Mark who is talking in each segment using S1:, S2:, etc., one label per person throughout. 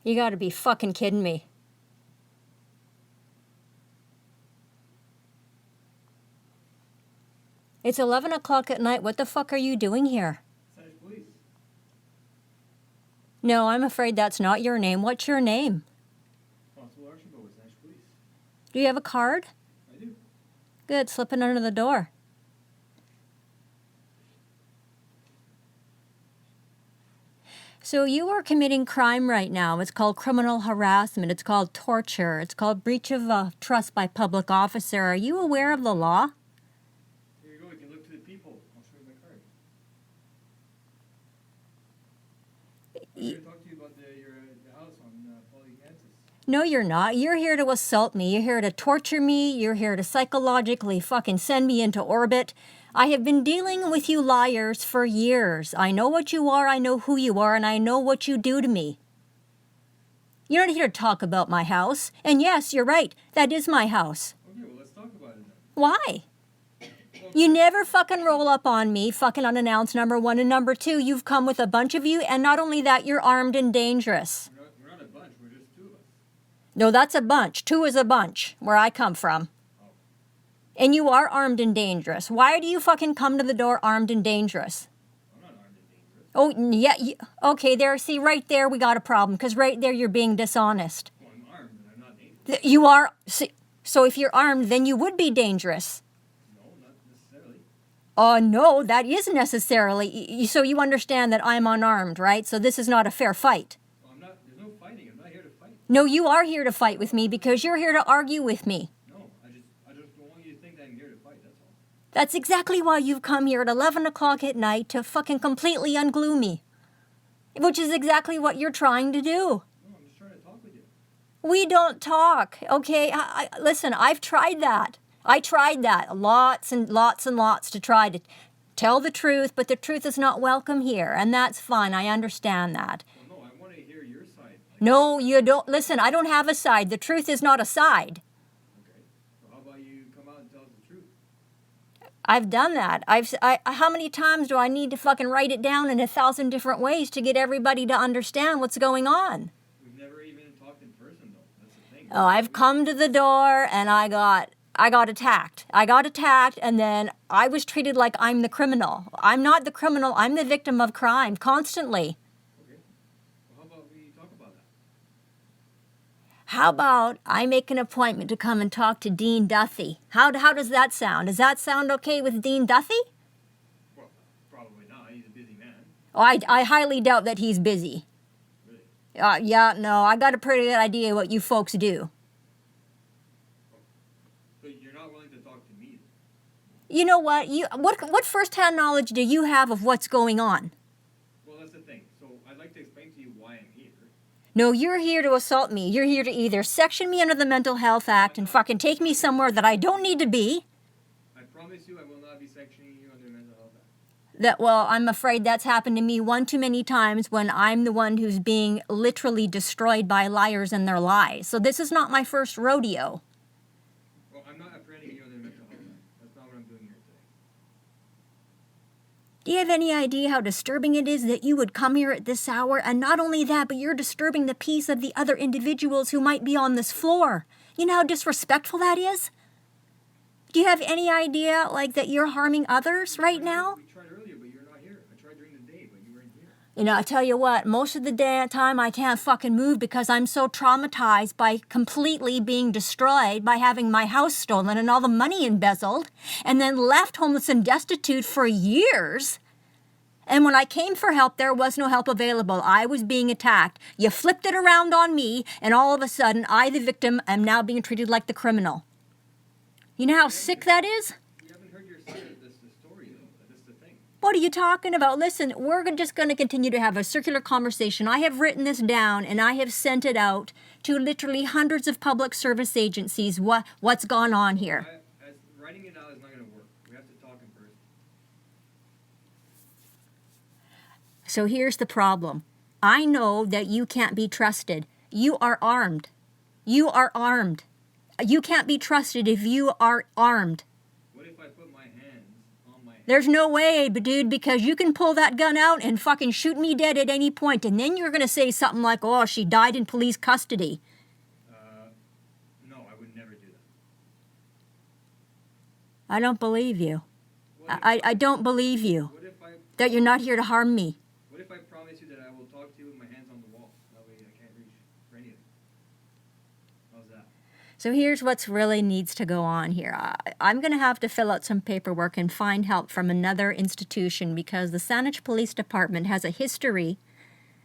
S1: You gotta be fucking kidding me. It's 11 o'clock at night. What the fuck are you doing here?
S2: SATANIC police.
S1: No, I'm afraid that's not your name. What's your name?
S2: Constable Archibald with SATANIC police.
S1: Do you have a card?
S2: I do.
S1: Good, slip it under the door. So you are committing crime right now. It's called criminal harassment. It's called torture. It's called breach of trust by public officer. Are you aware of the law?
S2: Here you go. You can look to the people. I'll show you my card. I'm here to talk to you about your house on Polygansis.
S1: No, you're not. You're here to assault me. You're here to torture me. You're here to psychologically fucking send me into orbit. I have been dealing with you liars for years. I know what you are, I know who you are, and I know what you do to me. You're not here to talk about my house. And yes, you're right. That is my house.
S2: Okay, well, let's talk about it then.
S1: Why? You never fucking roll up on me, fucking unannounced, number one. And number two, you've come with a bunch of you, and not only that, you're armed and dangerous.
S2: We're not a bunch. We're just two of us.
S1: No, that's a bunch. Two is a bunch, where I come from. And you are armed and dangerous. Why do you fucking come to the door armed and dangerous?
S2: I'm not armed and dangerous.
S1: Oh, yeah. Okay, there. See, right there we got a problem. Because right there you're being dishonest.
S2: Well, I'm armed and I'm not dangerous.
S1: You are. See, so if you're armed, then you would be dangerous.
S2: No, not necessarily.
S1: No, that is necessarily. So you understand that I'm unarmed, right? So this is not a fair fight.
S2: Well, there's no fighting. I'm not here to fight.
S1: No, you are here to fight with me because you're here to argue with me.
S2: No, I just don't want you to think that I'm here to fight, that's all.
S1: That's exactly why you've come here at 11 o'clock at night to fucking completely unglue me. Which is exactly what you're trying to do.
S2: No, I'm just trying to talk with you.
S1: We don't talk, okay? Listen, I've tried that. I tried that lots and lots and lots to try to tell the truth, but the truth is not welcome here, and that's fine. I understand that.
S2: Well, no, I want to hear your side.
S1: No, you don't. Listen, I don't have a side. The truth is not a side.
S2: Okay. So how about you come out and tell us the truth?
S1: I've done that. How many times do I need to fucking write it down in 1,000 different ways to get everybody to understand what's going on?
S2: We've never even talked in person, though. That's the thing.
S1: Oh, I've come to the door and I got attacked. I got attacked and then I was treated like I'm the criminal. I'm not the criminal. I'm the victim of crime constantly.
S2: Okay. Well, how about we talk about that?
S1: How about I make an appointment to come and talk to Dean Duthie? How does that sound? Does that sound okay with Dean Duthie?
S2: Well, probably not. He's a busy man.
S1: Oh, I highly doubt that he's busy.
S2: Really?
S1: Yeah, no, I got a pretty good idea what you folks do.
S2: So you're not willing to talk to me?
S1: You know what? What first-hand knowledge do you have of what's going on?
S2: Well, that's the thing. So I'd like to explain to you why I'm here.
S1: No, you're here to assault me. You're here to either section me under the Mental Health Act and fucking take me somewhere that I don't need to be.
S2: I promise you I will not be sectioning you under Mental Health Act.
S1: Well, I'm afraid that's happened to me one too many times when I'm the one who's being literally destroyed by liars and their lies. So this is not my first rodeo.
S2: Well, I'm not apprehending you under Mental Health Act. That's not what I'm doing here today.
S1: Do you have any idea how disturbing it is that you would come here at this hour? And not only that, but you're disturbing the peace of the other individuals who might be on this floor. You know how disrespectful that is? Do you have any idea, like, that you're harming others right now?
S2: We tried earlier, but you're not here. I tried during the day, but you weren't here.
S1: You know, I tell you what, most of the time I can't fucking move because I'm so traumatized by completely being destroyed by having my house stolen and all the money embezzled and then left homeless and destitute for years. And when I came for help, there was no help available. I was being attacked. You flipped it around on me, and all of a sudden, I, the victim, am now being treated like the criminal. You know how sick that is?
S2: You haven't heard your side of this story, though. That's the thing.
S1: What are you talking about? Listen, we're just going to continue to have a circular conversation. I have written this down, and I have sent it out to literally hundreds of public service agencies what's gone on here.
S2: Writing it out is not going to work. We have to talk in person.
S1: So here's the problem. I know that you can't be trusted. You are armed. You are armed. You can't be trusted if you are armed.
S2: What if I put my hands on my
S1: There's no way, but dude, because you can pull that gun out and fucking shoot me dead at any point, and then you're going to say something like, oh, she died in police custody.
S2: No, I would never do that.
S1: I don't believe you.
S2: What if
S1: I don't believe you.
S2: What if I
S1: That you're not here to harm me.
S2: What if I promise you that I will talk to you with my hands on the wall? That way I can't reach for anything. How's that?
S1: So here's what's really needs to go on here. I'm going to have to fill out some paperwork and find help from another institution because the Saanich Police Department has a history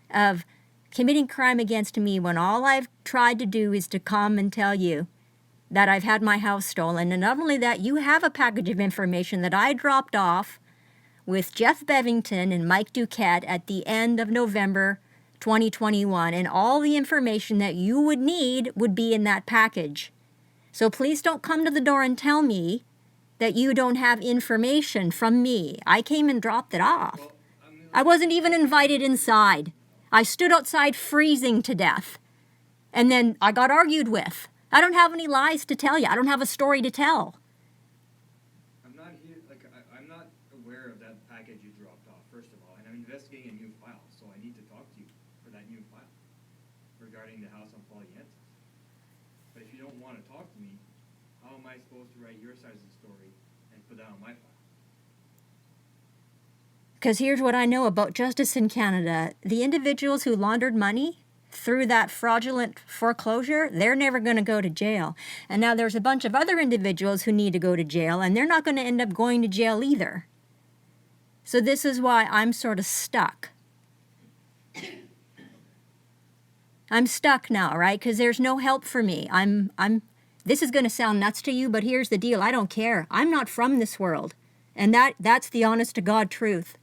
S1: of committing crime against me when all I've tried to do is to come and tell you that I've had my house stolen. And not only that, you have a package of information that I dropped off with Jeff Bevington and Mike Duquette at the end of November 2021, and all the information that you would need would be in that package. So please don't come to the door and tell me that you don't have information from me. I came and dropped it off.
S2: Well,
S1: I wasn't even invited inside. I stood outside freezing to death. And then I got argued with. I don't have any lies to tell you. I don't have a story to tell.
S2: I'm not here, I'm not aware of that package you dropped off, first of all, and I'm investigating a new file, so I need to talk to you for that new file regarding the house on Polyanthes. But if you don't want to talk to me, how am I supposed to write your side of the story and put that on my file?
S1: Because here's what I know about justice in Canada. The individuals who laundered money through that fraudulent foreclosure, they're never going to go to jail. And now there's a bunch of other individuals who need to go to jail, and they're not going to end up going to jail either. So this is why I'm sort of stuck. I'm stuck now, right? Because there's no help for me. This is going to sound nuts to you, but here's the deal. I don't care. I'm not from this world. And that's the honest to God truth.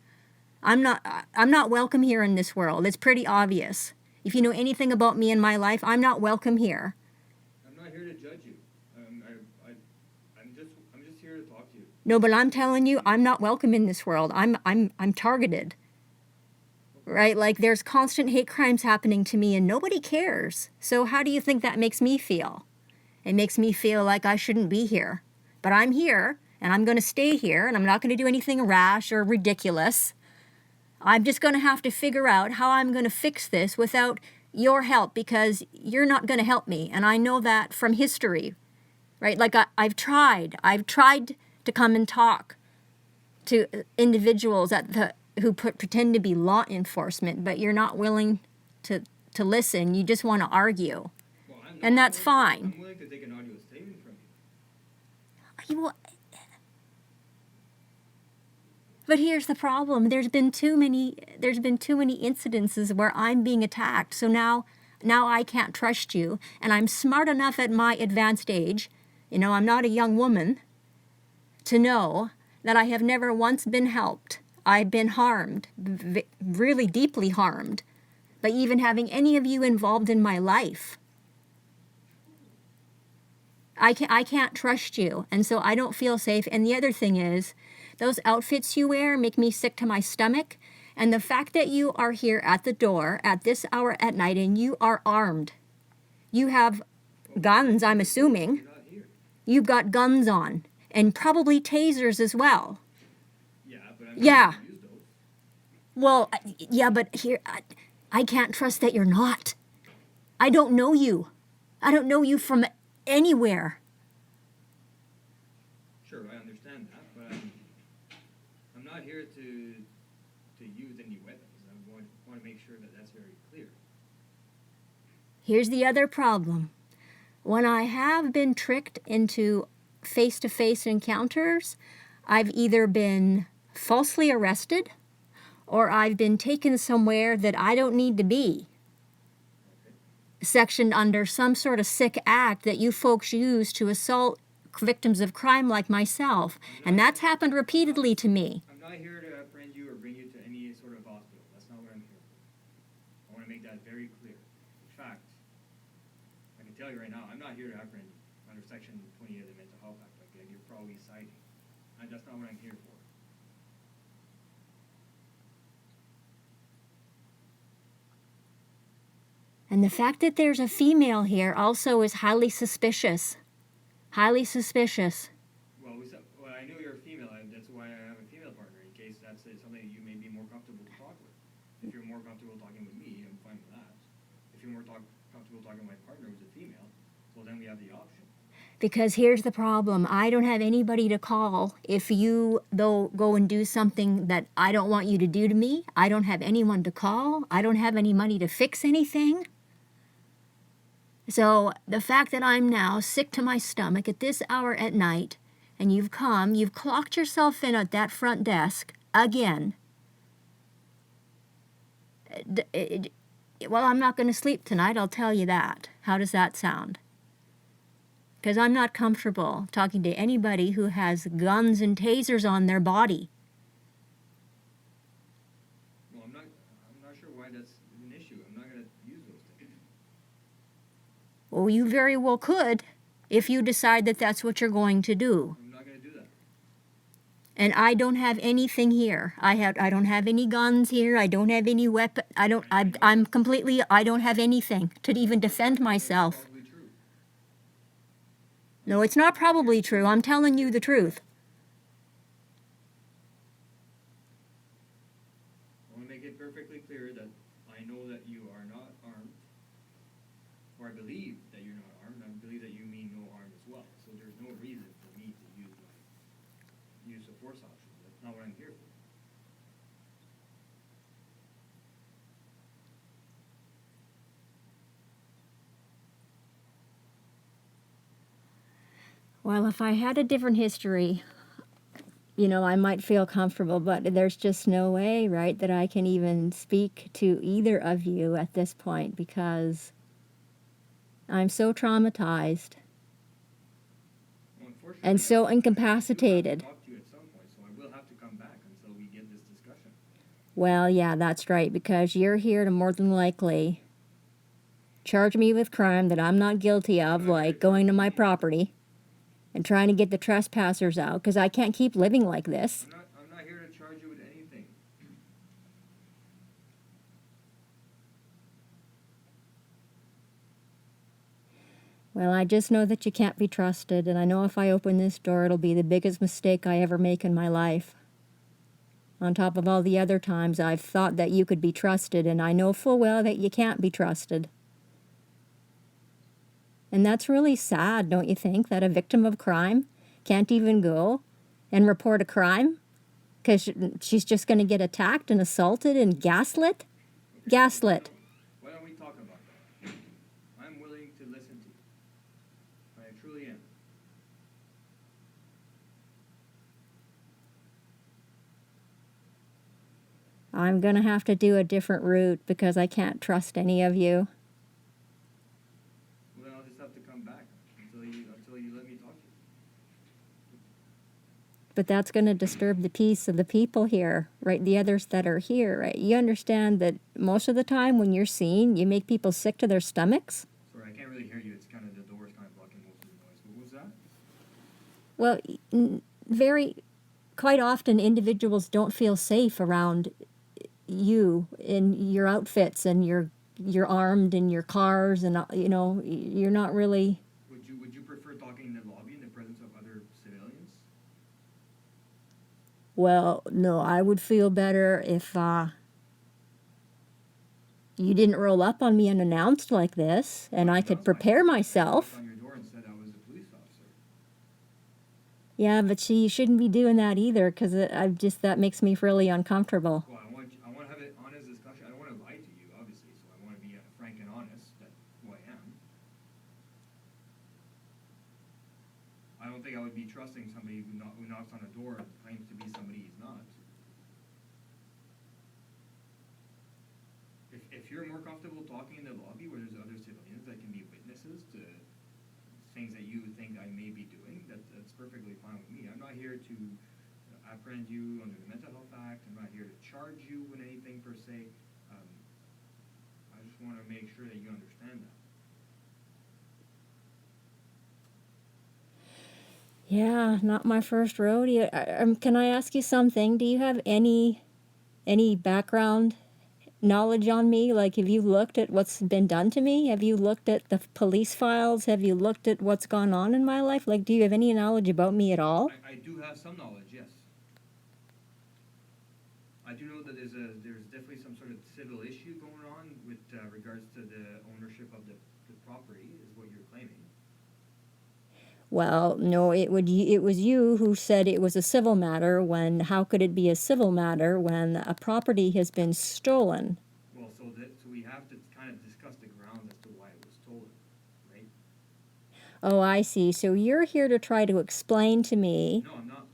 S1: I'm not welcome here in this world. It's pretty obvious. If you know anything about me and my life, I'm not welcome here.
S2: I'm not here to judge you. I'm just here to talk to you.
S1: No, but I'm telling you, I'm not welcome in this world. I'm targeted. Right? Like there's constant hate crimes happening to me and nobody cares. So how do you think that makes me feel? It makes me feel like I shouldn't be here. But I'm here and I'm going to stay here and I'm not going to do anything rash or ridiculous. I'm just going to have to figure out how I'm going to fix this without your help because you're not going to help me. And I know that from history, right? Like I've tried to come and talk to individuals who pretend to be law enforcement, but you're not willing to listen. You just want to argue.
S2: Well,
S1: And that's fine.
S2: I'm willing to take an audio statement from you.
S1: But here's the problem. There's been too many incidences where I'm being attacked. So now I can't trust you. And I'm smart enough at my advanced age, I'm not a young woman, to know that I have never once been helped. I've been harmed, really deeply harmed, by even having any of you involved in my life. I can't trust you, and so I don't feel safe. And the other thing is, those outfits you wear make me sick to my stomach. And the fact that you are here at the door at this hour at night and you are armed. You have guns, I'm assuming.
S2: You're not here.
S1: You've got guns on. And probably tasers as well.
S2: Yeah, but I'm
S1: Yeah.
S2: not going to use those.
S1: Well, yeah, but here, I can't trust that you're not. I don't know you. I don't know you from anywhere.
S2: Sure, I understand that, but I'm not here to use any weapons. I want to make sure that that's very clear.
S1: Here's the other problem. When I have been tricked into face-to-face encounters, I've either been falsely arrested or I've been taken somewhere that I don't need to be, sectioned under some sort of sick act that you folks use to assault victims of crime like myself. And that's happened repeatedly to me.
S2: I'm not here to apprehend you or bring you to any sort of hospital. That's not what I'm here for. I want to make that very clear. In fact, I can tell you right now, I'm not here to apprehend you under Section 20 of the Mental Health Act, like you're probably citing. And that's not what I'm here for.
S1: And the fact that there's a female here also is highly suspicious. Highly suspicious.
S2: Well, I knew you're a female, and that's why I have a female feel more comfortable talking to my partner who's a female, so then we have the option.
S1: Because here's the problem. I don't have anybody to call if you, though, go and do something that I don't want you to do to me. I don't have anyone to call. I don't have any money to fix anything. So the fact that I'm now sick to my stomach at this hour at night, and you've clocked yourself in at that front desk again. Well, I'm not going to sleep tonight, I'll tell you that. How does that sound? Because I'm not comfortable talking to anybody who has guns and tasers on their body.
S2: Well, I'm not sure why that's an issue. I'm not going to use those things.
S1: Well, you very well could if you decide that that's what you're going to do.
S2: I'm not going to do that.
S1: And I don't have anything here. I don't have any guns here. I don't have any weapon. I don't have anything to even defend myself.
S2: Probably true.
S1: No, it's not probably true. I'm telling you the truth.
S2: I want to make it perfectly clear that I know that you are not armed, or I believe that you're not armed. I believe that you mean no harm as well. So there's no reason for me to use the force option. That's not what I'm here for.
S1: Well, if I had a different history, I might feel comfortable, but there's just no way, right, that I can even speak to either of you at this point because I'm so traumatized
S2: Well, unfortunately,
S1: and so
S2: I
S1: incapacitated.
S2: do have to talk to you at some point, so I will have to come back until we get this discussion.
S1: Well, yeah, that's right, because you're here to more than likely charge me with crime that I'm not guilty of, like going to my property and trying to get the trespassers out, because I can't keep living like this.
S2: I'm not here to charge you with anything.
S1: Well, I just know that you can't be trusted, and I know if I open this door, it'll be the biggest mistake I ever make in my life. On top of all the other times I've thought that you could be trusted, and I know full well that you can't be trusted. And that's really sad, don't you think, that a victim of crime can't even go and report a crime because she's just going to get attacked and assaulted and gaslit? Gaslit.
S2: Why don't we talk about that? I'm willing to listen to you. I truly am.
S1: I'm going to have to do a different route because I can't trust any of you.
S2: Well, then I'll just have to come back until you let me talk to you.
S1: But that's going to disturb the peace of the people here, right? The others that are here, right? You understand that most of the time when you're seen, you make people sick to their stomachs?
S2: Sorry, I can't really hear you. It's kind of, the door's kind of blocking most of the noise. What was that?
S1: Well, quite often individuals don't feel safe around you in your outfits, and you're armed in your cars, and you're not really.
S2: Would you prefer talking in the lobby in the presence of other civilians?
S1: Well, no, I would feel better if you didn't roll up on me unannounced like this, and I could prepare myself.
S2: On your door and said I was a police officer.
S1: Yeah, but you shouldn't be doing that either, because that makes me really uncomfortable.
S2: Well, I want to have an honest discussion. I don't want to lie to you, obviously, so I want to be frank and honest. That's who I am. I don't think I would be trusting somebody who knocks on a door and claims to be somebody he's not. If you're more comfortable talking in the lobby where there's other civilians that can be witnesses to things that you think I may be doing, that's perfectly fine with me. I'm not here to apprehend you under the Mental Health Act. I'm not here to charge you with anything per se. I just want to make sure that you understand that.
S1: Yeah, not my first rodeo. Can I ask you something? Do you have any background knowledge on me? Like, have you looked at what's been done to me? Have you looked at the police files? Have you looked at what's gone on in my life? Like, do you have any knowledge about me at all?
S2: I do have some knowledge, yes. I do know that there's definitely some sort of civil issue going on with regards to the owner
S1: Well, no, it was you who said it was a civil matter when how could it be a civil matter when a property has been stolen?
S2: Well, so we have to kind of discuss the grounds as to why it was stolen, right?
S1: Oh, I see. So you're here to try to explain to me
S2: No, I'm not.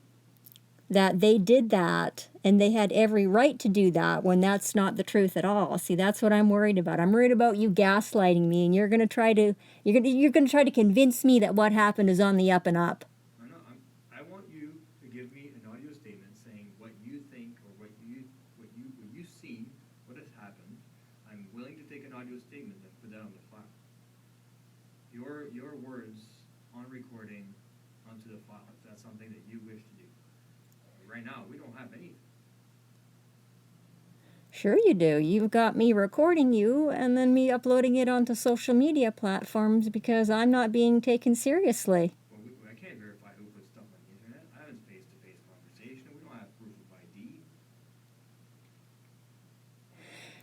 S1: that they did that and they had every right to do that when that's not the truth at all. See, that's what I'm worried about. I'm worried about you gaslighting me, and you're going to try to convince me that what happened is on the up and up.
S2: I'm not. I want you to give me an audio statement saying what you think or what you see, what has happened. I'm willing to take an audio statement and put that on the file. Your words on recording onto the file, if that's something that you wish to do. Right now, we don't have anything.
S1: Sure you do. You've got me recording you and then me uploading it onto social media platforms because I'm not being taken seriously.
S2: Well, I can't verify who put stuff on the internet. I haven't face-to-face conversation. We don't have proof of ID.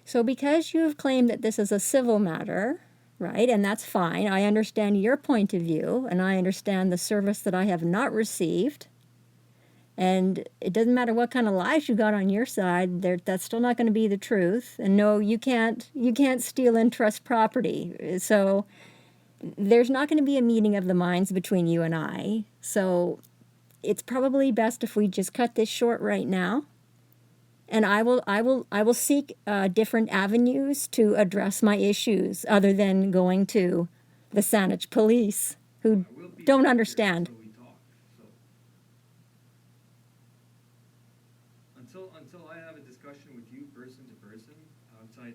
S1: So because you've claimed that this is a civil matter, right, and that's fine, I understand your point of view, and I understand the service that I have not received, and it doesn't matter what kind of lies you got on your side, that's still not going to be the truth. And no, you can't steal and trust property. So there's not going to be a meeting of the minds between you and I. So it's probably best if we just cut this short right now. And I will seek different avenues to address my issues other than going to the SATANIC police who
S2: I will be
S1: don't
S2: back
S1: understand.
S2: Here until we talk. So until I have a discussion with you person to person outside,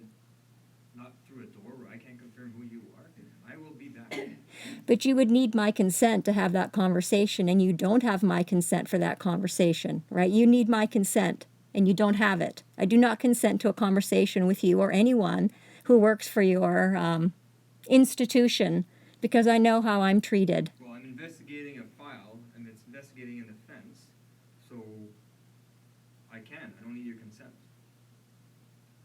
S2: not through a door where I can't confirm who you are, I will be back.
S1: But you would need my consent to have that conversation, and you don't have my consent for that conversation, right? You need my consent, and you don't have it. I do not consent to a conversation with you or anyone who works for your institution because I know how I'm treated.
S2: Well, I'm investigating a file, and it's investigating an offense, so I don't need your consent.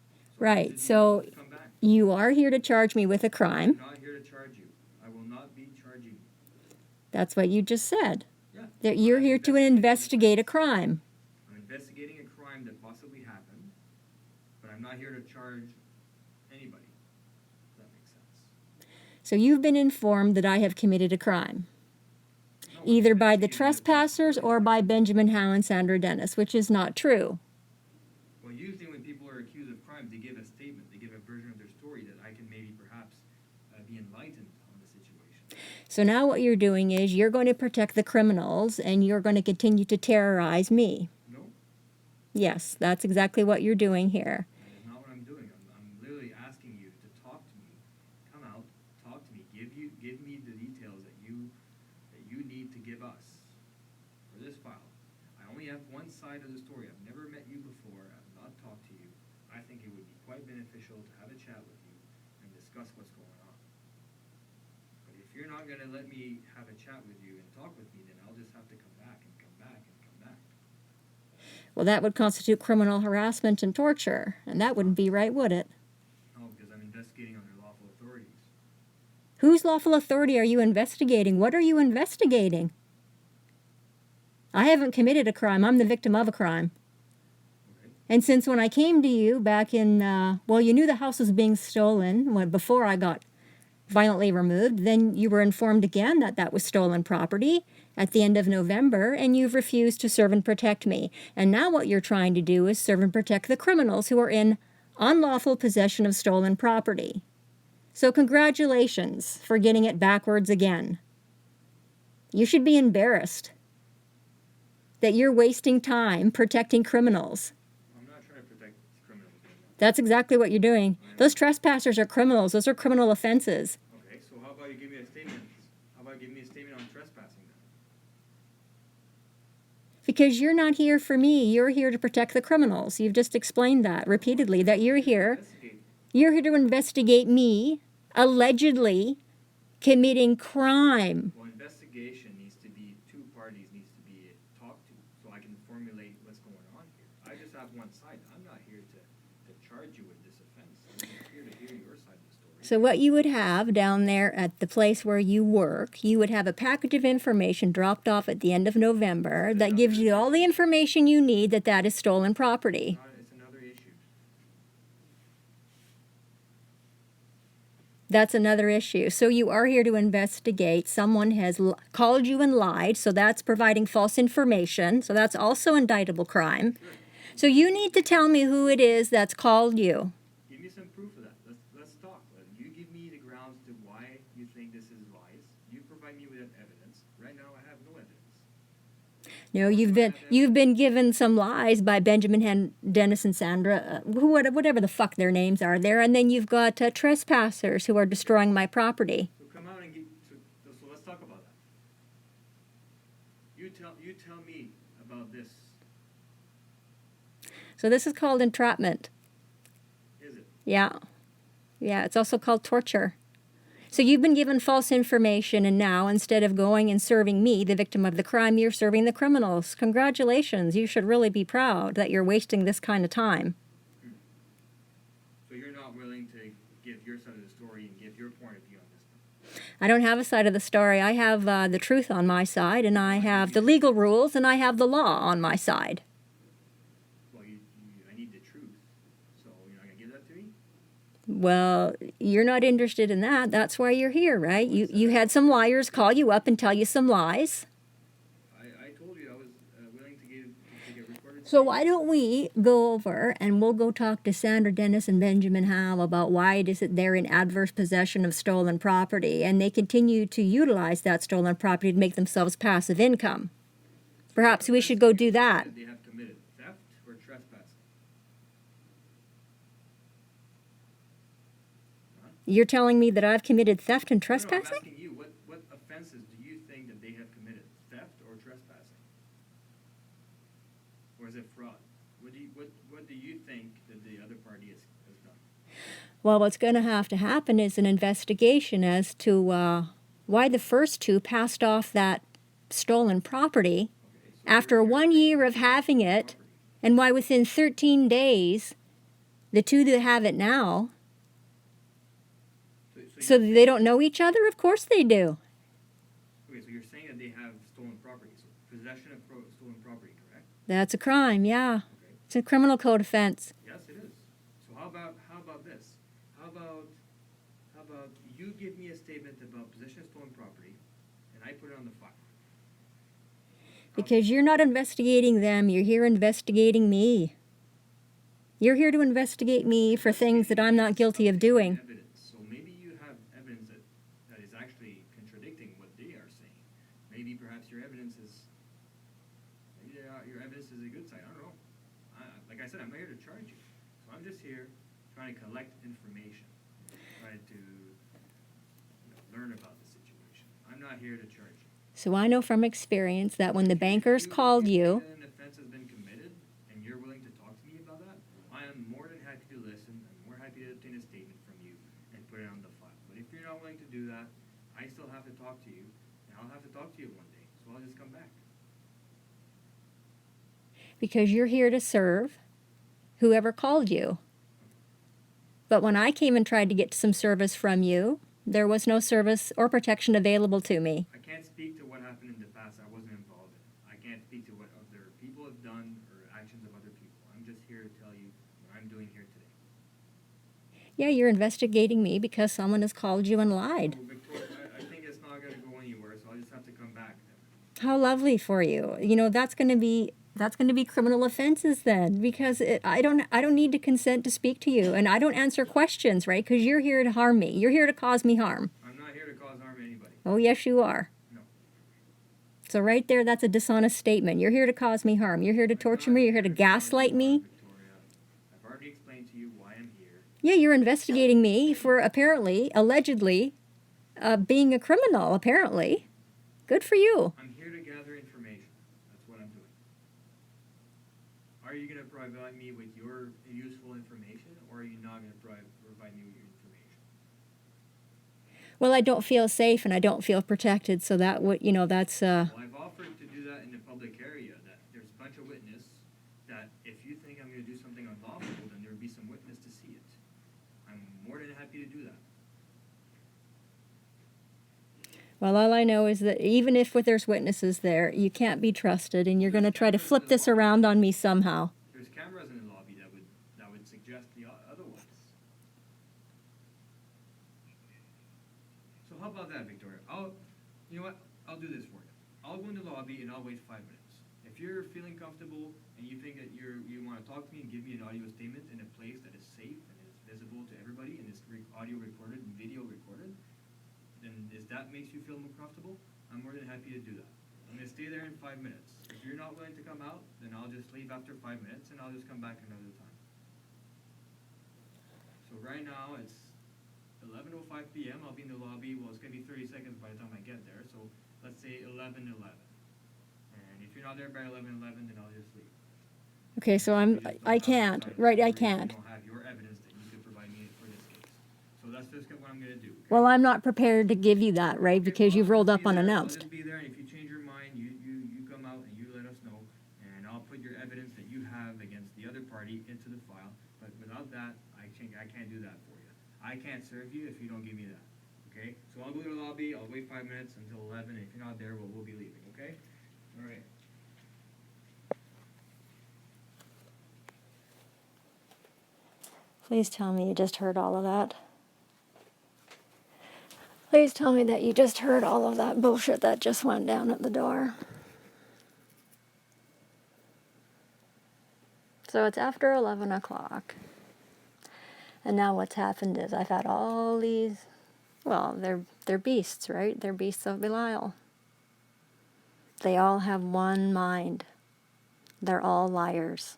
S2: So
S1: Right, so
S2: come back.
S1: you are here to charge me with a crime.
S2: I'm not here to charge you. I will not be charging you.
S1: That's what you just said.
S2: Yeah.
S1: That you're here to investigate a crime.
S2: I'm investigating a crime that possibly happened, but I'm not here to charge anybody. If that makes sense.
S1: So you've been informed that I have committed a crime,
S2: No,
S1: either by the
S2: investigating
S1: trespassers or by Benjamin Howe and Sandra Dennis, which is not true.
S2: Well, usually when people are accused of crimes, they give a statement, they give a version of their story that I can maybe perhaps be enlightened on the situation.
S1: So now what you're doing is you're going to protect the criminals and you're going to continue to terrorize me.
S2: No,
S1: Yes, that's exactly what you're doing here.
S2: that is not what I'm doing. I'm literally asking you to talk to me, come out, talk to me, give me the details that you need to give us for this file. I only have one side of the story. I've never met you before. I've not talked to you. I think it would be quite beneficial to have a chat with you and discuss what's going on. But if you're not going to let me have a chat with you and talk with me, then I'll just have to come back and come back and come back.
S1: Well, that would constitute criminal harassment and torture, and that wouldn't be right, would it?
S2: No, because I'm investigating under lawful authorities.
S1: Whose lawful authority are you investigating? What are you investigating? I haven't committed a crime. I'm the victim of a crime.
S2: Okay.
S1: And since when I came to you back in, you knew the house was being stolen before I got violently removed. Then you were informed again that that was stolen property at the end of November, and you've refused to serve and protect me. And now what you're trying to do is serve and protect the criminals who are in unlawful possession of stolen property. So congratulations for getting it backwards again. You should be embarrassed that you're wasting time protecting criminals.
S2: I'm not trying to protect criminals right now.
S1: That's exactly what you're doing. Those trespassers are criminals. Those are criminal offenses.
S2: Okay, so how about you give me a statement? How about give me a statement on trespassing then?
S1: Because you're not here for me. You're here to protect the criminals. You've just explained that repeatedly, that you're here.
S2: Investigate.
S1: You're here to investigate me allegedly committing crime.
S2: Well, investigation needs to be, two parties needs to be talked to, so I can formulate what's going on here. I just have one side. I'm not here to charge you with this offense. I'm just here to hear your side of the story.
S1: So what you would have down there at the place where you work, you would have a package of information dropped off at the end of November that gives you all the information you need that is stolen property.
S2: It's another issue.
S1: That's another issue. So you are here to investigate. Someone has called you and lied, so that's providing false information. So that's also indictable crime.
S2: Sure.
S1: So you need to tell me who it is that's called you.
S2: Give me some proof of that. Let's talk. You give me the grounds to why you think this is lies. You provide me with evidence. Right now, I have no evidence.
S1: No, you've been given some lies by Benjamin, Dennis, and Sandra, whatever the fuck their names are there, and then you've got trespassers who are destroying my property.
S2: So come out and so let's talk about that. You tell me about this.
S1: So this is called entrapment.
S2: Is it?
S1: Yeah. Yeah, it's also called torture. So you've been given false information, and now instead of going and serving me, the victim of the crime, you're serving the criminals. Congratulations. You should really be proud that you're wasting this kind of time.
S2: So you're not willing to give your side of the story and give your point of view on this?
S1: I don't have a side of the story. I have the truth on my side, and I have the legal rules, and I have the law on my side.
S2: Well, I need the truth. So you're not going to give that to me?
S1: Well, you're not interested in that. That's why you're here, right? You had some liars call you up and tell you some lies.
S2: I told you I was willing to get recorded.
S1: So why don't we go over and we'll go talk to Sandra, Dennis, and Benjamin Howe about why it is that they're in adverse possession of stolen property, and they continue to utilize that stolen property to make themselves passive income. Perhaps we should go do that.
S2: They have committed theft or trespassing.
S1: You're telling me that I've committed theft and
S2: No,
S1: trespassing?
S2: I'm asking you, what offenses do you think that they have committed? Theft or trespassing? Or is it fraud? What do you think that the other party has done?
S1: Well, what's going to have to happen is an investigation as to why the first two passed off that stolen property
S2: Okay, so
S1: after 1 year of having it, and why within 13 days, the two that have it now, so they don't know each other? Of course they do.
S2: Okay, so you're saying that they have stolen property. So possession of stolen property, correct?
S1: That's a crime, yeah.
S2: Okay.
S1: It's a criminal code offense.
S2: Yes, it is. So how about this? How about you give me a statement about possession of stolen property, and I put it on the file?
S1: Because you're not investigating them, you're here investigating me. You're here to investigate me for things that I'm not guilty of doing.
S2: Evidence. So maybe you have evidence that is actually contradicting what they are saying. Maybe perhaps your evidence is a good side. I don't know. Like I said, I'm not here to charge you. So I'm just here trying to collect information, trying to learn about the situation. I'm not here to charge you.
S1: So I know from experience that when the bankers called you,
S2: If an offense has been committed and you're willing to talk to me about that, I am more than happy to listen. I'm more happy to obtain a statement from you and put it on the file. But if you're not willing to do that, I still have to talk to you, and I'll have to talk to you one day. So I'll just come back.
S1: because you're here to serve whoever called you. But when I came and tried to get some service from you, there was no service or protection available to me.
S2: I can't speak to what happened in the past. I wasn't involved in it. I can't speak to what other people have done or actions of other people. I'm just here to tell you what I'm doing here today.
S1: Yeah, you're investigating me because someone has called you and lied.
S2: So, Victoria, I think it's not going to go anywhere, so I'll just have to come back then.
S1: How lovely for you. You know, that's going to be criminal offenses then, because I don't need to consent to speak to you, and I don't answer questions, right? Because you're here to harm me. You're here to cause me harm.
S2: I'm not here to cause harm to anybody.
S1: Oh, yes, you are.
S2: No.
S1: So right there, that's a dishonest statement. You're here to cause me harm. You're here to torture me. You're here to gaslight me.
S2: Victoria, I've already explained to you why I'm here.
S1: Yeah, you're investigating me for apparently, allegedly, being a criminal, apparently. Good for you.
S2: I'm here to gather information. That's what I'm doing. Are you going to provide me with your useful information, or are you not going to provide me with your information?
S1: Well, I don't feel safe and I don't feel protected, so that would, that's...
S2: Well, I've offered to do that in the public area, that there's a bunch of witness, that if you think I'm going to do something unlawful, then there would be some witness to see it. I'm more than happy to do that.
S1: Well, all I know is that even if there's witnesses there, you can't be trusted, and you're going to try to flip this around on me somehow.
S2: There's cameras in the lobby that would suggest the otherwise. So how about that, Victoria? You know what? I'll do this for you. I'll go in the lobby and I'll wait 5 minutes. If you're feeling comfortable and you think that you want to talk to me and give me an audio statement in a place that is safe and is visible to everybody and is audio recorded and video recorded, then if that makes you feel more comfortable, I'm more than happy to do that. I'm going to stay there in 5 minutes. If you're not willing to come out, then I'll just leave after 5 minutes and I'll just come back another time. So right now it's 11:05 p.m. I'll be in the lobby. Well, it's going to be 30 seconds by the time I get there. So let's say 11:11. And if you're not there by 11:11, then I'll just leave.
S1: Okay, so I can't. Right, I can't.
S2: You don't have your evidence that you could provide me for this case. So that's just what I'm going to do. Okay?
S1: Well, I'm not prepared to give you that, right? Because you've rolled up unannounced.
S2: I'll just be there, and if you change your mind, you come out and you let us know, and I'll put your evidence that you have against the other party into the file. But without that, I can't do that for you. I can't serve you if you don't give me that. Okay? So I'll go to the lobby. I'll wait 5 minutes until 11. And if you're not there, we'll be leaving. Okay? All right.
S1: Please tell me you just heard all of that. Please tell me that you just heard all of that bullshit that just went down at the door. So it's after 11 o'clock. And now what's happened is I've had all these, well, they're beasts, right? They're beasts of Belial. They all have one mind. They're all liars.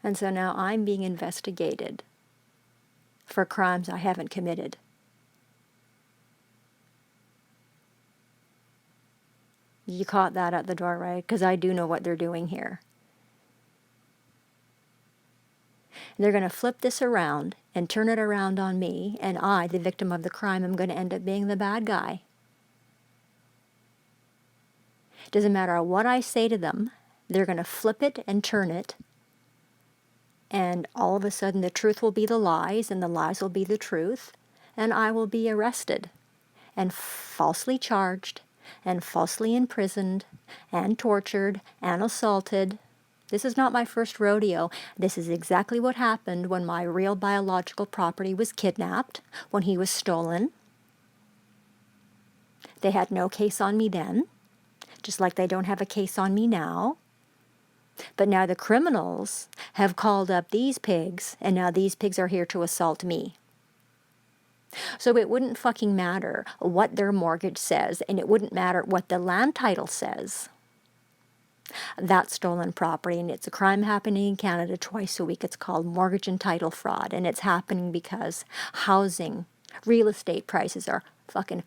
S1: And so now I'm being investigated for crimes I haven't committed. You caught that at the door, right? Because I do know what they're doing here. They're going to flip this around and turn it around on me, and I, the victim of the crime, am going to end up being the bad guy. Doesn't matter what I say to them, they're going to flip it and turn it, and all of a sudden the truth will be the lies, and the lies will be the truth, and I will be arrested and falsely charged and falsely imprisoned and tortured and assaulted. This is not my first rodeo. This is exactly what happened when my real biological property was kidnapped, when he was stolen. They had no case on me then, just like they don't have a case on me now. But now the criminals have called up these pigs, and now these pigs are here to assault me. So it wouldn't fucking matter what their mortgage says, and it wouldn't matter what the land title says. That's stolen property, and it's a crime happening in Canada twice a week. It's called mortgage and title fraud, and it's happening because housing, real estate prices are fucking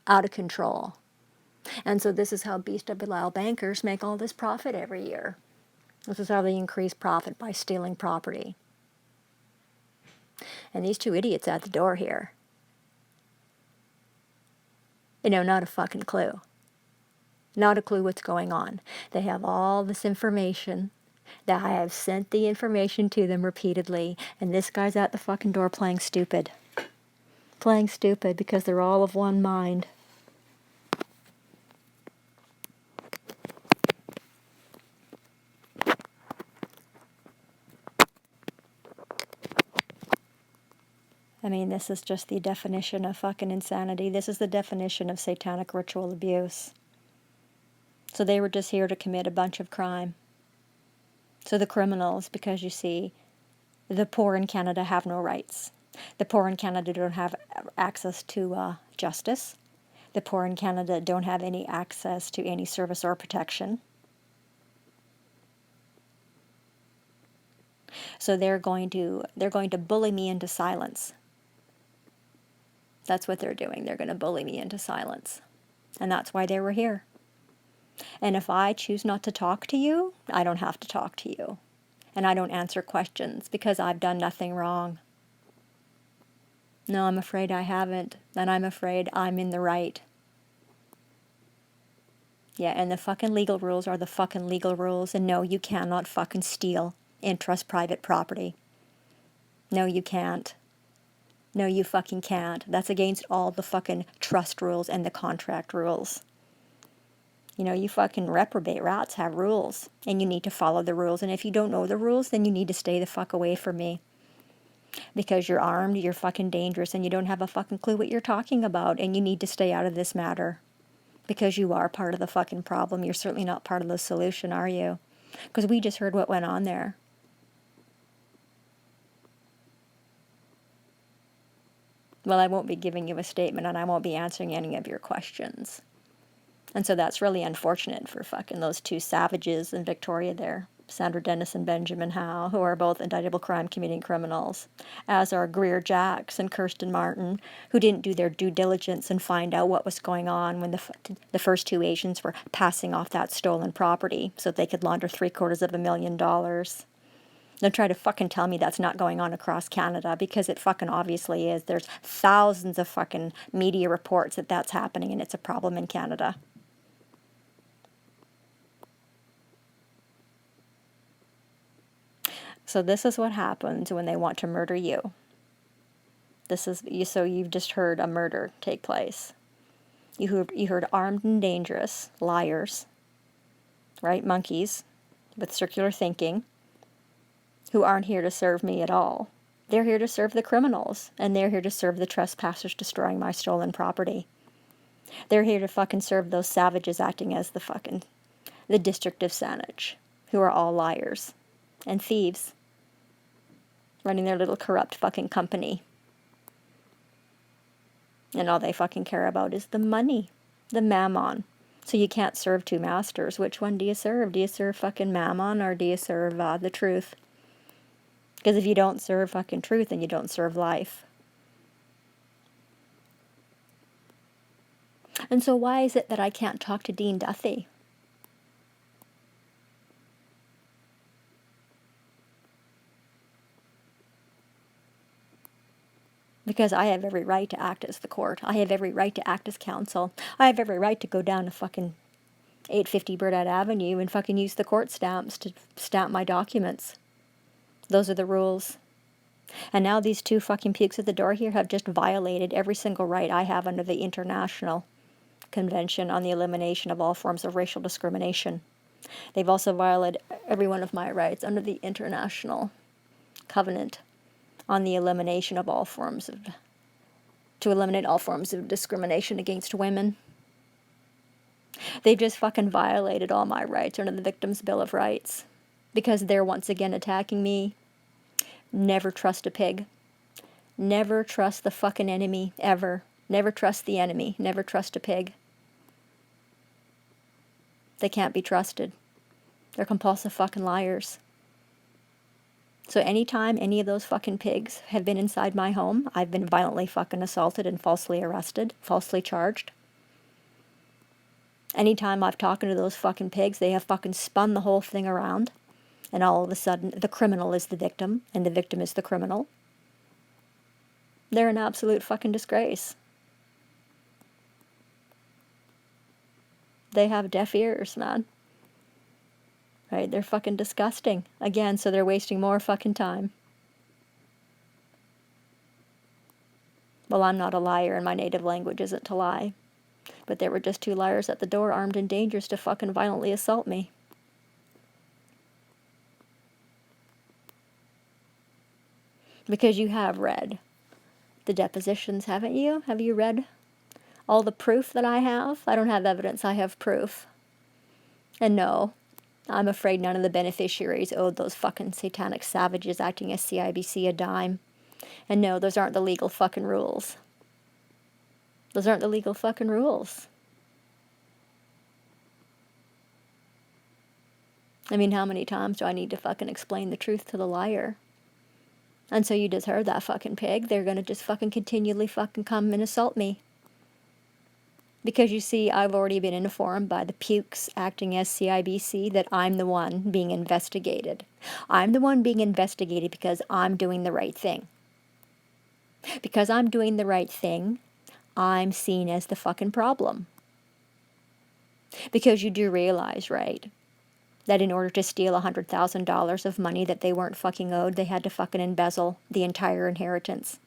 S1: out of control. And so this is how Beast of Belial bankers make all this profit every year. This is how they increase profit, by stealing property. And these two idiots at the door here, not a fucking clue. Not a clue what's going on. They have all this information that I have sent the information to them repeatedly, and this guy's at the fucking door playing stupid. Playing stupid because they're all of one mind. I mean, this is just the definition of fucking insanity. This is the definition of satanic ritual abuse. So they were just here to commit a bunch of crime. So the criminals, because you see, the poor in Canada have no rights. The poor in Canada don't have access to justice. The poor in Canada don't have any access to any service or protection. So they're going to bully me into silence. That's what they're doing. They're going to bully me into silence. And that's why they were here. And if I choose not to talk to you, I don't have to talk to you. And I don't answer questions because I've done nothing wrong. No, I'm afraid I haven't. And I'm afraid I'm in the right. Yeah, and the fucking legal rules are the fucking legal rules. And no, you cannot fucking steal and trust private property. No, you can't. No, you fucking can't. That's against all the fucking trust rules and the contract rules. You know, you fucking reprobate rats have rules, and you need to follow the rules. And if you don't know the rules, then you need to stay the fuck away from me. Because you're armed, you're fucking dangerous, and you don't have a fucking clue what you're talking about, and you need to stay out of this matter. Because you are part of the fucking problem. You're certainly not part of the solution, are you? Because we just heard what went on there. Well, I won't be giving you a statement, and I won't be answering any of your questions. And so that's really unfortunate for fucking those two savages in Victoria there, Sandra Dennis and Benjamin Howe, who are both indictable crime-committing criminals, as are Greer Jacks and Kirsten Martin, who didn't do their due diligence and find out what was going on when the first two Asians were passing off that stolen property so they could launder $750,000. Don't try to fucking tell me that's not going on across Canada, because it fucking obviously is. There's thousands of fucking media reports that that's happening, and it's a problem in Canada. So this is what happens when they want to murder you. So you've just heard a murder take place. You heard armed and dangerous liars, right? Monkeys with circular thinking, who aren't here to serve me at all. They're here to serve the criminals, and they're here to serve the trespassers destroying my stolen property. They're here to fucking serve those savages acting as the District of Saanich, who are all liars and thieves, running their little corrupt fucking company. And all they fucking care about is the money, the mammon. So you can't serve two masters. Which one do you serve? Do you serve fucking mammon, or do you serve the truth? Because if you don't serve fucking truth, then you don't serve life. And so why is it that I can't talk to Dean Duthie? Because I have every right to act as the court. I have every right to act as counsel. I have every right to go down to fucking 850 Burdett Avenue and fucking use the court stamps to stamp my documents. Those are the rules. And now these two fucking pukes at the door here have just violated every single right I have under the International Convention on the Elimination of All Forms of Racial Discrimination. They've also violated every one of my rights under the International Covenant on the elimination of all forms of, to eliminate all forms of discrimination against women. They've just fucking violated all my rights under the Victims' Bill of Rights, because they're once again attacking me. Never trust a pig. Never trust the fucking enemy, ever. Never trust the enemy. Never trust a pig. They can't be trusted. They're compulsive fucking liars. So anytime any of those fucking pigs have been inside my home, I've been violently fucking assaulted and falsely arrested, falsely charged. Anytime I've talked to those fucking pigs, they have fucking spun the whole thing around. And all of a sudden, the criminal is the victim, and the victim is the criminal. They're an absolute fucking disgrace. They have deaf ears, man. Right? They're fucking disgusting. Again, so they're wasting more fucking time. Well, I'm not a liar, and my native language isn't to lie. But there were just two liars at the door, armed and dangerous, to fucking violently assault me. Because you have read the depositions, haven't you? Have you read all the proof that I have? I don't have evidence, I have proof. And no, I'm afraid none of the beneficiaries owed those fucking satanic savages acting as CIBC a dime. And no, those aren't the legal fucking rules. Those aren't the legal fucking rules. I mean, how many times do I need to fucking explain the truth to the liar? And so you just heard that fucking pig. They're gonna just fucking continually fucking come and assault me. Because you see, I've already been informed by the pukes acting as CIBC that I'm the one being investigated. I'm the one being investigated because I'm doing the right thing. Because I'm doing the right thing, I'm seen as the fucking problem. Because you do realize, right, that in order to steal $100,000 of money that they weren't fucking owed, they had to fucking embezzle the entire inheritance.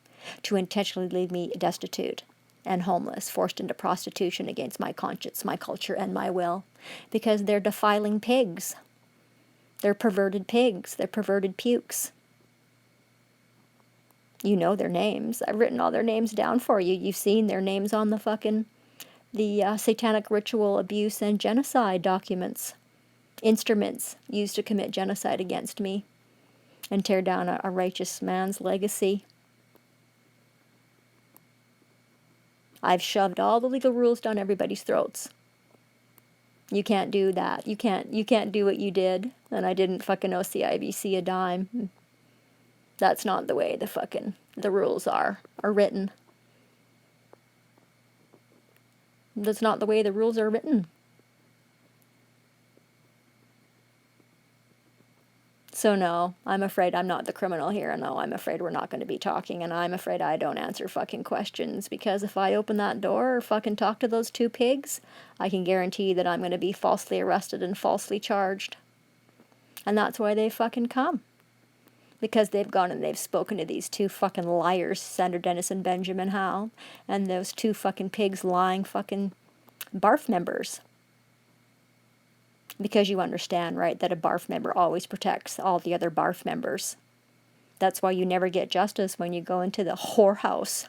S1: to intentionally leave me destitute and homeless, forced into prostitution against my conscience, my culture, and my will, because they're defiling pigs. They're perverted pigs. They're perverted pukes. You know their names. I've written all their names down for you. You've seen their names on the satanic ritual abuse and genocide documents, instruments used to commit genocide against me and tear down a righteous man's legacy. I've shoved all the legal rules down everybody's throats. You can't do that. You can't do what you did. And I didn't fucking owe CIBC a dime. That's not the way the rules are written. That's not the way the rules are written. So no, I'm afraid I'm not the criminal here. No, I'm afraid we're not going to be talking, and I'm afraid I don't answer fucking questions, because if I open that door or fucking talk to those two pigs, I can guarantee that I'm going to be falsely arrested and falsely charged. And that's why they fucking come. Because they've gone and they've spoken to these two fucking liars, Sandra Dennis and Benjamin Howe, and those two fucking pigs lying fucking BARF members. Because you understand, right, that a BARF member always protects all the other BARF members. That's why you never get justice when you go into the whorehouse.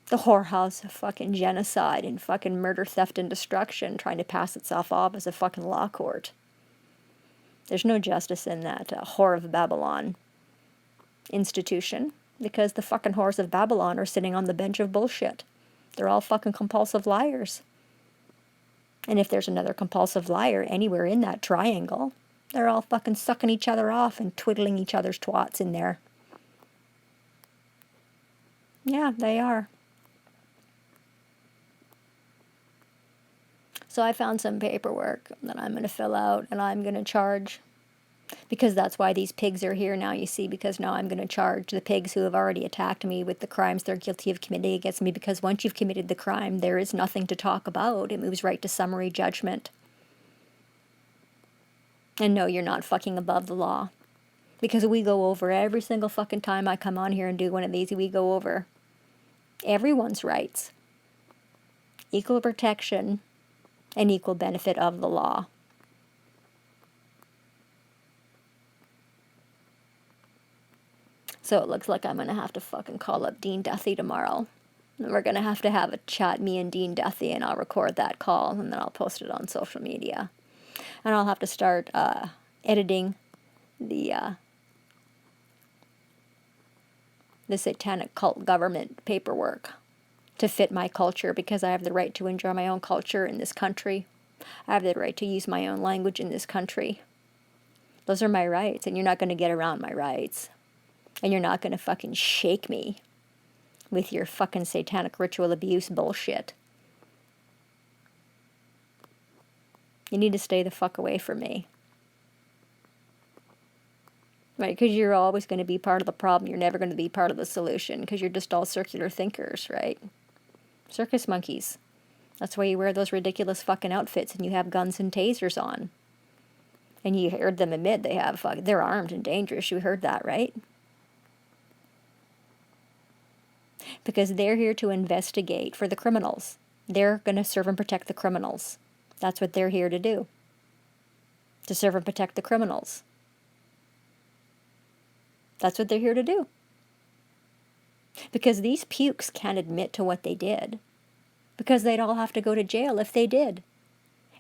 S1: The whorehouse of fucking genocide and fucking murder, theft, and destruction, trying to pass itself off as a fucking law court. There's no justice in that whore of Babylon institution, because the fucking whores of Babylon are sitting on the bench of bullshit. They're all fucking compulsive liars. And if there's another compulsive liar anywhere in that triangle, they're all fucking sucking each other off and twiddling each other's twats in there. Yeah, they are. So I found some paperwork that I'm going to fill out, and I'm going to charge, because that's why these pigs are here now, you see, because now I'm going to charge the pigs who have already attacked me with the crimes they're guilty of committing against me, because once you've committed the crime, there is nothing to talk about. It moves right to summary judgment. And no, you're not fucking above the law. Because we go over every single fucking time I come on here and do one of these, we go over everyone's rights. Equal protection and equal benefit of the law. So it looks like I'm going to have to fucking call up Dean Duthie tomorrow. And we're going to have a chat, me and Dean Duthie, and I'll record that call, and then I'll post it on social media. And I'll have to start editing the satanic cult government paperwork to fit my culture, because I have the right to enjoy my own culture in this country. I have the right to use my own language in this country. Those are my rights, and you're not going to get around my rights. And you're not going to fucking shake me with your fucking satanic ritual abuse bullshit. You need to stay the fuck away from me. Right, because you're always going to be part of the problem. You're never going to be part of the solution, because you're just all circular thinkers, right? Circus monkeys. That's why you wear those ridiculous fucking outfits and you have guns and tasers on. And you heard them admit they're armed and dangerous. You heard that, right? Because they're here to investigate for the criminals. They're going to serve and protect the criminals. That's what they're here to do. To serve and protect the criminals. That's what they're here to do. Because these pukes can't admit to what they did. Because they'd all have to go to jail if they did.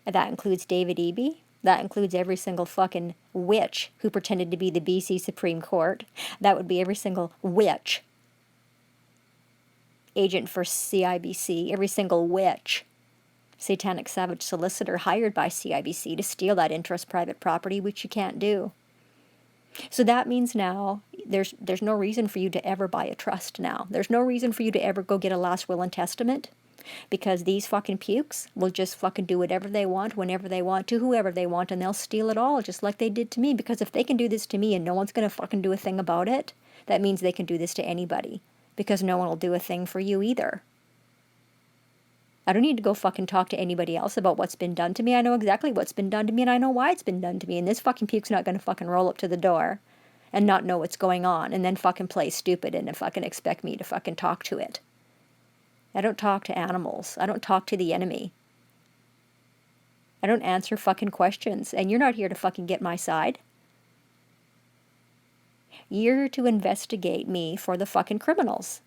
S1: And that includes David Eby. That includes every single fucking witch who pretended to be the BC Supreme Court. That would be every single witch agent for CIBC, every single witch, satanic savage solicitor hired by CIBC to steal that interest private property, which you can't do. So that means now there's no reason for you to ever buy a trust now. There's no reason for you to ever go get a last will and testament, because these fucking pukes will just fucking do whatever they want, whenever they want, to whoever they want, and they'll steal it all, just like they did to me. Because if they can do this to me and no one's going to fucking do a thing about it, that means they can do this to anybody. Because no one will do a thing for you either. I don't need to go fucking talk to anybody else about what's been done to me. I know exactly what's been done to me, and I know why it's been done to me. And this fucking puke's not going to fucking roll up to the door and not know what's going on and then fucking play stupid and fucking expect me to fucking talk to it. I don't talk to animals. I don't talk to the enemy. I don't answer fucking questions, and you're not here to fucking get my side. You're here to investigate me for the fucking criminals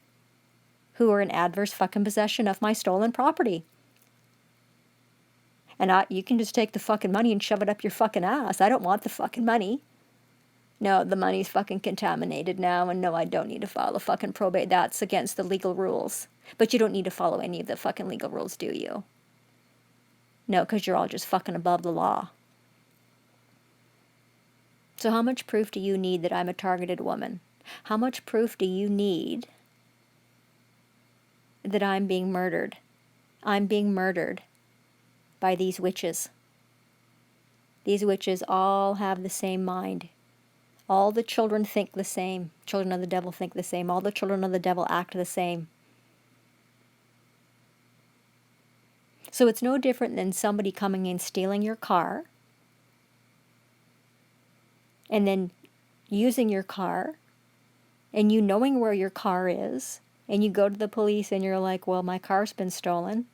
S1: who are in adverse fucking possession of my stolen property. And you can just take the fucking money and shove it up your fucking ass. I don't want the fucking money. No, the money's fucking contaminated now, and no, I don't need to file a fucking probate. That's against the legal rules. But you don't need to follow any of the fucking legal rules, do you? No, because you're all just fucking above the law. So how much proof do you need that I'm a targeted woman? How much proof do you need that I'm being murdered? I'm being murdered by these witches. These witches all have the same mind. All the children think the same. Children of the devil think the same. All the children of the devil act the same. So it's no different than somebody coming in, stealing your car, and then using your car, and you knowing where your car is, and you go to the police and you're like, well, my car's been stolen.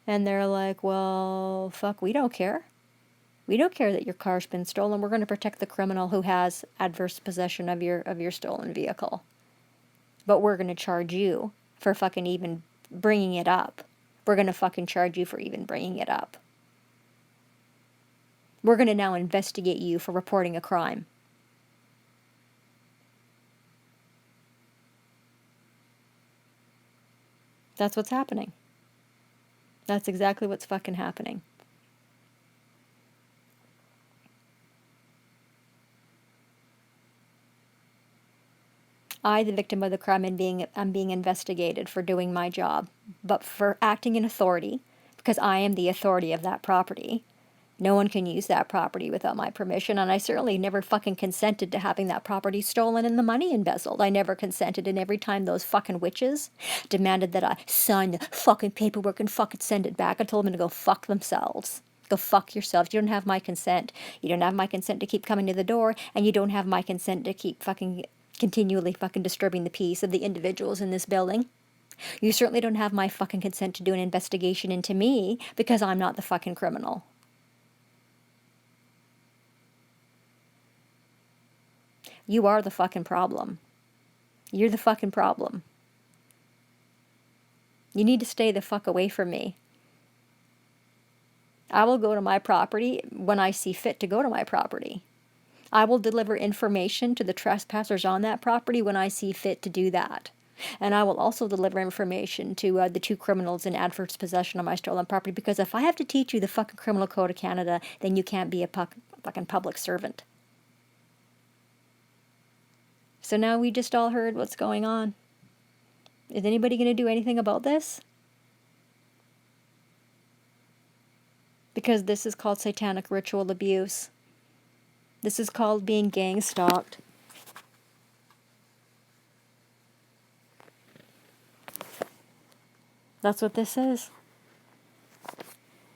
S1: And they're like, well, fuck, we don't care. We don't care that your car's been stolen. We're going to protect the criminal who has adverse possession of your stolen vehicle. But we're going to charge you for fucking even bringing it up. We're going to fucking charge you for even bringing it up. We're going to now investigate you for reporting a crime. That's what's happening. That's exactly what's fucking happening. I, the victim of the crime, I'm being investigated for doing my job, but for acting in authority, because I am the authority of that property. No one can use that property without my permission, and I certainly never fucking consented to having that property stolen and the money embezzled. I never consented, and every time those fucking witches demanded that I sign the fucking paperwork and fucking send it back, I told them to go fuck themselves. Go fuck yourselves. You don't have my consent. You don't have my consent to keep coming to the door, and you don't have my consent to keep fucking continually fucking disturbing the peace of the individuals in this building. You certainly don't have my fucking consent to do an investigation into me, because I'm not the fucking criminal. You are the fucking problem. You're the fucking problem. You need to stay the fuck away from me. I will go to my property when I see fit to go to my property. I will deliver information to the trespassers on that property when I see fit to do that. And I will also deliver information to the two criminals in adverse possession of my stolen property, because if I have to teach you the fucking Criminal Code of Canada, then you can't be a fucking public servant. So now we just all heard what's going on. Is anybody going to do anything about this? Because this is called satanic ritual abuse. This is called being gang stalked. That's what this is.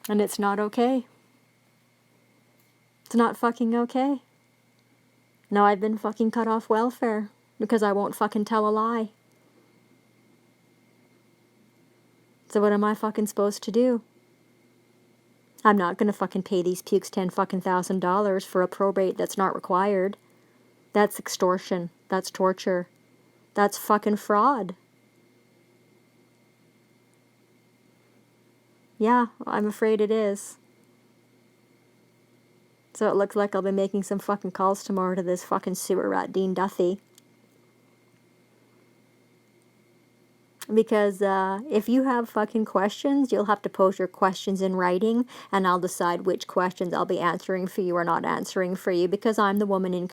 S1: And it's not okay. It's not fucking okay. Now I've been fucking cut off welfare because I won't fucking tell a lie. So what am I fucking supposed to do? I'm not gonna fucking pay these pukes $10,000 for a probate that's not required. That's extortion. That's torture. That's fucking fraud. Yeah, I'm afraid it is. So it looks like I'll be making some fucking calls tomorrow to this fucking sewer rat, Dean Duffy. Because if you have fucking questions, you'll have to post your questions in writing, and I'll decide which questions I'll be answering for you or not answering for you, because I'm the woman in